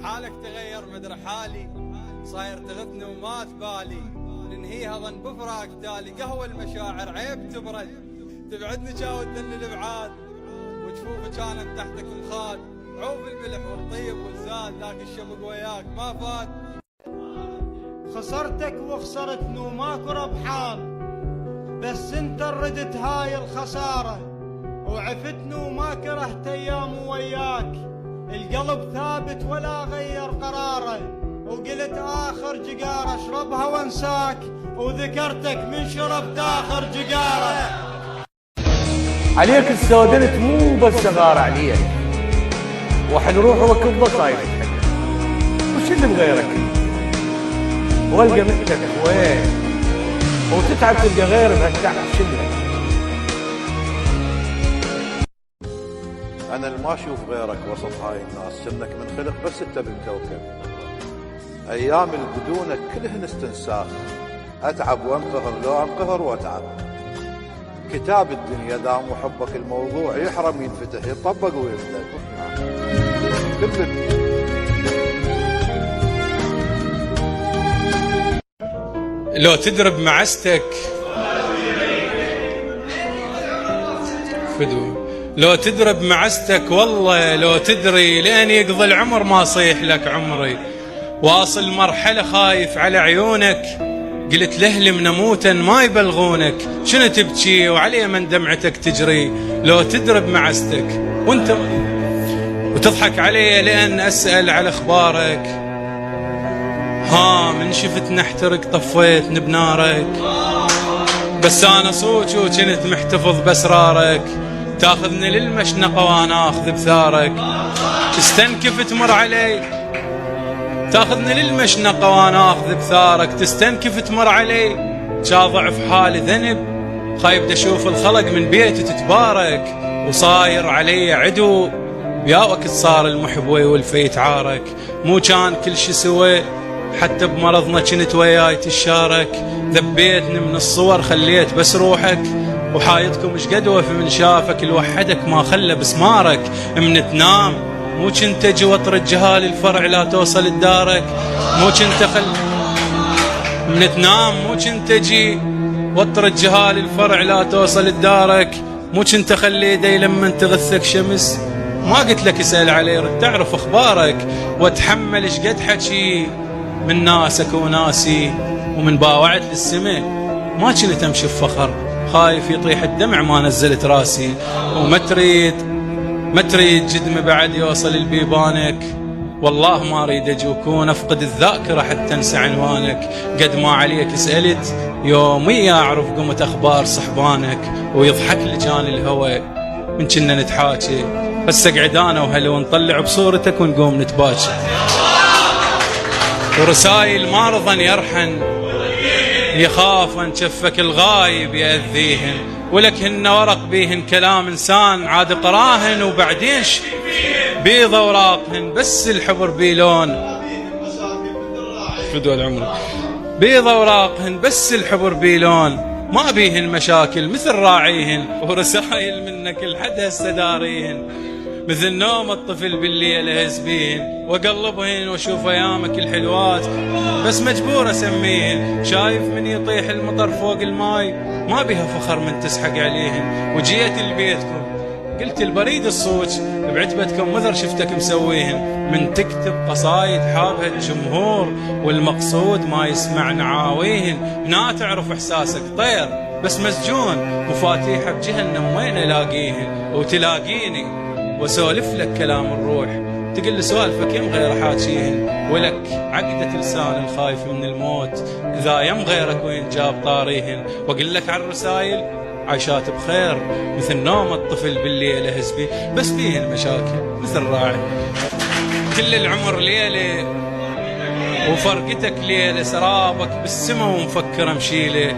حالك تغير مدري حالي، صاير تغثني وما تبالي، ننهيها ظن بفراق تالي، قهوة المشاعر عيب تبرد، تبعدني جاودني الابعاد، وجفوفي كانت تحتك مخاد، عوف الملح والطيب والزاد، ذاك الشبق وياك ما فات. خسرتك وخسرتني وماكو ربحان، بس انت ردت هاي الخسارة، وعفتني وما كرهت ايام وياك، القلب ثابت ولا غير قراره، وقلت اخر جقارة اشربها وانساك، وذكرتك من شربت اخر جقارة. عليك استودنت مو بس صغار عليك، وحنروح وكب بصايد وش اللي بغيرك والقى مثلك وين، وتتعب تلقى غير بهالتعب شلك. انا اللي ما اشوف غيرك وسط هاي الناس، سنك من خلق بس انت بالكوكب، ايام اللي بدونك كلهن استنساخ، اتعب وانقهر لو انقهر واتعب. كتاب الدنيا دام وحبك الموضوع يحرم ينفتح يطبق ويبدأ كل لو تدرب معستك فدو، لو تدرب معستك والله لو تدري لين يقضي العمر ما صيح لك عمري، واصل مرحلة خايف على عيونك، قلت لأهلي منموتا ما يبلغونك، شنو تبكي وعلي من دمعتك تجري، لو تدرب معستك وانت وتضحك علي لأن أسأل على أخبارك، ها من شفت نحترق طفيتني بنارك، بس أنا صوت وكنت محتفظ بأسرارك، تاخذني للمشنقة وأنا أخذ بثارك، تستنكف تمر علي، تاخذني للمشنقة وأنا أخذ بثارك، تستنكف تمر علي، شاضع في حالي ذنب، خايب أشوف الخلق من بيتي تتبارك، وصاير علي عدو، يا وقت صار المحب والفي يتعارك، مو كان كل شي سوى حتى بمرضنا كنت وياي تشارك، ذبيتني من الصور خليت بس روحك، وحايتكم ايش قد وفي من شافك، الوحدك ما خلى بسمارك، من تنام مو كنت اجي واطرد جهال الفرع لا توصل لدارك، مو كنت من تنام مو كنت اجي واطرد جهال الفرع لا توصل لدارك، مو كنت اخلي يدي لما تغثك شمس، ما قلت لك اسأل علي رد تعرف اخبارك، واتحمل ايش قد حكي من ناسك وناسي، ومن باوعت للسماء ما كنت امشي بفخر، خايف يطيح الدمع ما نزلت راسي، وما تريد جدمي بعد يوصل لبيبانك، والله ما اريد اجي وكون افقد الذاكره حتى انسى عنوانك، قد ما عليك سالت يومي اعرف قمت اخبار صحبانك، ويضحك لجاني الهوى من كنا نتحاكي، بس اقعد انا وهلا ونطلع بصورتك ونقوم نتباكي، ورسايل ما رضن يرحن يخاف ان شفك الغايب يأذيهن، ولكن ورق بيهن كلام انسان عاد قراهن، وبعدين بيض اوراقهن بس الحبر بيلون فدوى العمر، بيض اوراقهن بس الحبر بيلون، ما بيهن مشاكل مثل راعيهن، ورسايل منك الحد هسه داريهن، مثل نوم الطفل بالليل اهز بيهن، واقلبهن واشوف ايامك الحلوات، بس مجبور اسميهن، شايف من يطيح المطر فوق الماي، ما بيها فخر من تسحق عليهن، وجيت لبيتكم قلت البريد الصوت بعتبتكم مذر شفتك مسويهن، من تكتب قصايد حابها الجمهور، والمقصود ما يسمع نعاويهن، هنا تعرف احساسك طير بس مسجون، مفاتيحه بجهنم وين الاقيهن، وتلاقيني وسولف لك كلام الروح، تقول لي سوالفك يم غير حاكيهن، ولك عقدة لسان الخايف من الموت، إذا يم غيرك وين جاب طاريهن، وأقول لك على الرسايل عايشات بخير، مثل نوم الطفل بالليل أهز بي، بس بيهن مشاكل مثل راعي، كل العمر ليلة وفرقتك ليلة، سرابك بالسما ومفكر أمشيله،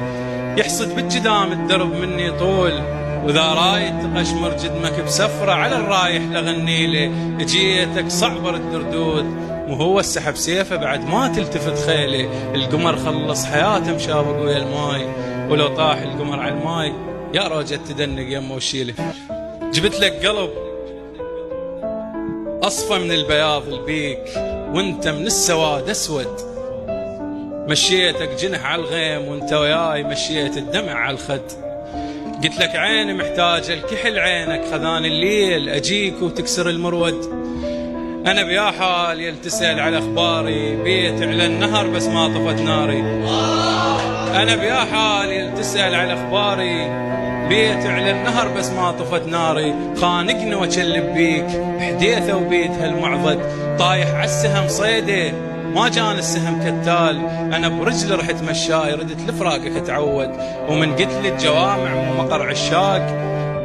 يحصد بالجدام الدرب مني طول، وإذا رايد تقشمر جدمك بسفرة على الرايح لغنيله، جيتك صعبر الدردود، وهو السحب سيفه بعد ما تلتفت خيله، القمر خلص حياته مشابق ويا الماي، ولو طاح القمر على الماي يا روجة تدنق يمه وشيله، جبت لك قلب أصفى من البياض البيك، وانت من السواد اسود. مشيتك جنح على الغيم وانت وياي مشيت الدمع على الخد. قلت لك عيني محتاجة الكحل عينك، خذاني الليل اجيك وتكسر المرود. انا بيا حال يلتسأل على اخباري، بيت على النهر بس ما طفت ناري. انا بيا حال يلتسأل على اخباري، بيت على النهر بس ما طفت ناري. خانقني واكلب بيك حديثه وبيت هالمعضد، طايح عالسهم صيده ما جاني السهم كتال. انا برجلي رحت مشاي ردت لفراقك اتعود، ومن قلت لي الجوامع ومقر عشاق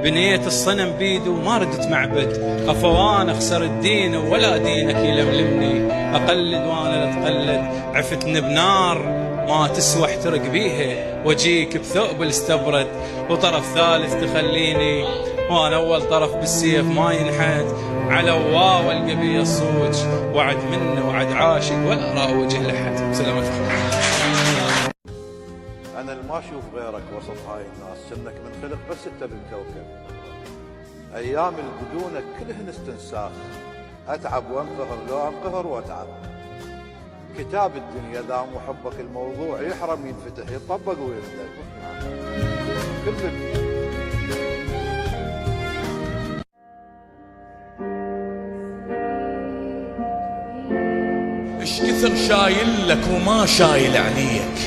بنيت الصنم بيدي وما ردت معبد. افوان اخسر الدين ولا دينك يلملمني، اقلد وانا لا اتقلد. عفتني بنار ما تسوى احترق بيها، واجيك بثوب الاستبرد وطرف ثالث تخليني، وانا اول طرف بالسيف ما ينحد. على واو القبي الصوج وعد منه وعد عاشق ولا راوجه لحد. سلامتك. انا اللي ما اشوف غيرك وسط هاي الناس، كأنك من خلق بس انت بالكوكب. ايام البدونك كلهن استنساخ، اتعب وانقهر لو انقهر واتعب. كتاب الدنيا دام وحبك الموضوع يحرم ينفتح يطبق ويفتح كل ايش كثر شايل لك وما شايل عليك،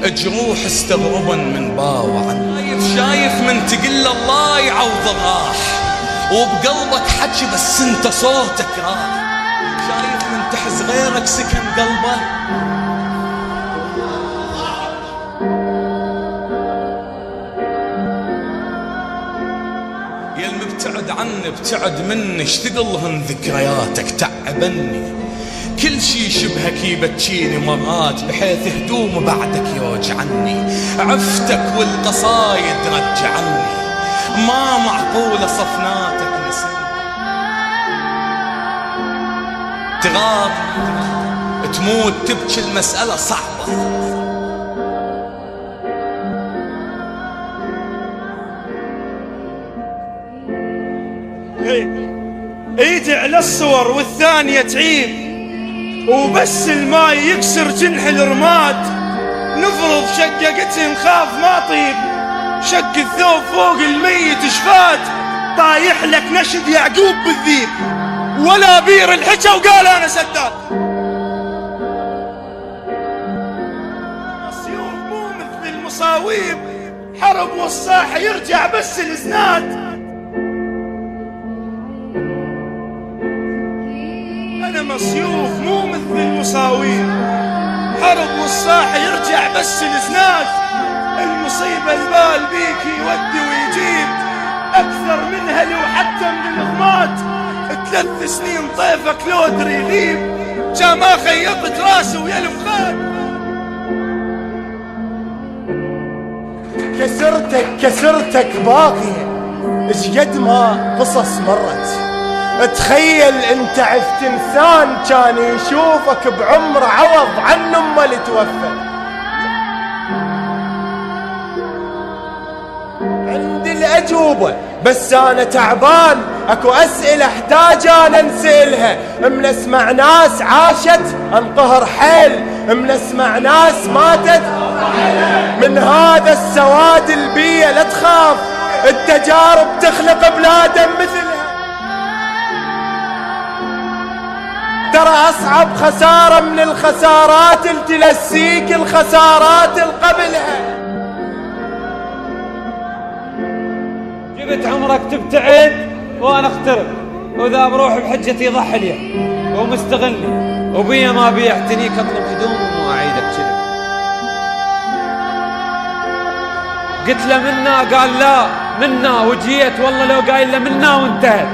جروح استغربا من باوعا. شايف من تقل الله يعوض راح، وبقلبك حكي بس انت صوتك راح. شايف من تحز غيرك سكن قلبه، يا المبتعد عني ابتعد مني، اشتغلهن ذكرياتك تعبني. كل شي شبهك يبكيني مرات، بحيث هدوم بعدك يوجعني. عفتك والقصايد رجعني، ما معقولة صفناتك نسيني. تغاب تموت تبكي المسألة صعبة. ايدي على الصور والثانية تعيب، وبس الماي يكسر جنح الرماد. نفرض شققتي نخاف ما طيب، شق الثوب فوق الميت شفات. طايح لك نشد يعقوب بالذيب، ولا بير الحكى وقال انا سداد. السيوف مو مثل المصاويب، حرب والصاح يرجع بس الاسناد. أنا مصيوف مو مثل المصاوير، حرب والصاح يرجع بس الاسناد. المصيبة البال بيك يودي ويجيب، أكثر منها لو حتى من الغمات. 3 سنين طيفك لو أدري يغيب، جا ما خيطت راسه ويا المخاد. كسرتك باقية، ايش قد ما قصص مرت. تخيل انت عفت انسان كان يشوفك بعمر عوض عن امه اللي توفى. عندي الاجوبة بس انا تعبان، اكو اسئلة احتاج انا نسألها. من اسمع ناس عاشت انقهر حيل، من اسمع ناس ماتت. من هذا السواد البيئة لا تخاف، التجارب تخلق بلادا مثلها. ترى أصعب خسارة من الخسارات تلسيك الخسارات القبلها. جبت عمرك تبتعد وأنا اخترب، وإذا بروح بحجتي ضحلية ومستغلي، وبيا ما بيعتنيك أطلب هدوم وما أعيدك كذب. قلت له منا قال لا منا، وجيت والله لو قايل له منا وانتهت.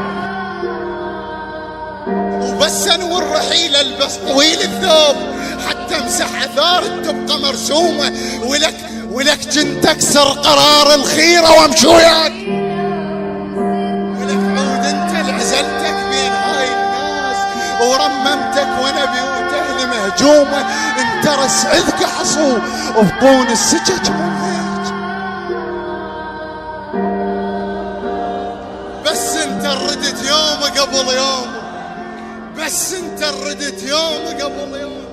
وبس انور رحيل البس طويل الثوب، حتى امسح اثار تبقى مرسومه. ولك جنت اكسر قرار الخيره وامشي وياك. ولك عود انت اللي عزلتك بين هاي الناس، ورممتك وانا بيوت اهلي مهجومه. انت رسعدك حصو وبطون السجج منهج، بس انت ردت يوم قبل يوم. بس انت ردت يوم قبل يوم.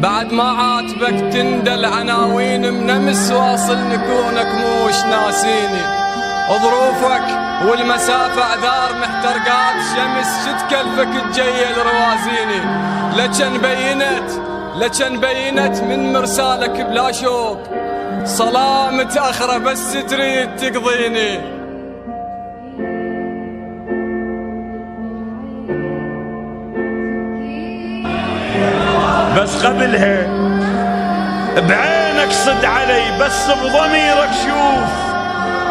بعد ما عاتبك تندل عناوين منمس واصل نكونك موش ناسيني. ظروفك والمسافة اعذار محترقات شمس شد كلفك تجيل روازيني. لجن بينت من مرسالك بلا شوق صلاة متأخرة بس تريد تقضيني. بس قبلها بعينك صد علي بس بضميرك شوف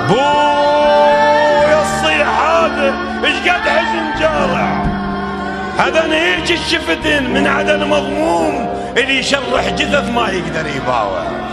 بويا الصيح هذا ايش قد حزن جارع. هذا نهيج الشفتن من عدن مضموم اللي يشرح جثث ما يقدر يباوع.